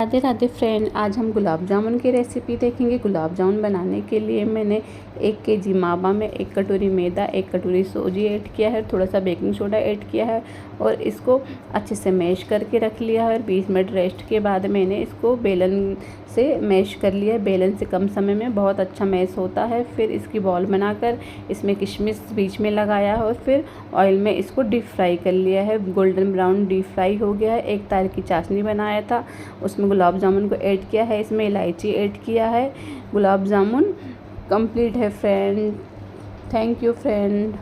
Radhe Radhe friend, आज हम गुलाब जामुन की रेसिपी देखेंगे। गुलाब जामुन बनाने के लिए मैंने 1 केजी मावा में 1 कटोरी मैदा, 1 कटोरी सूजी ऐड किया है, थोड़ा सा बेकिंग सोडा ऐड किया है और इसको अच्छे से मैश करके रख लिया है। और 20 मिनट रेस्ट के बाद मैंने इसको बेलन से मैश कर लिया है। बेलन से कम समय में बहुत अच्छा मैश होता है। फिर इसकी बॉल बनाकर इसमें किशमिश बीच में लगाया है और फिर ऑयल में इसको डीप फ्राई कर लिया है। गोल्डन ब्राउन डीप फ्राई हो गया है। एक तार की चाशनी बनाया था, उसमें गुलाब जामुन को ऐड किया है, इसमें इलायची ऐड किया है। गुलाब जामुन कंप्लीट है फ्रेंड। Thank you friend.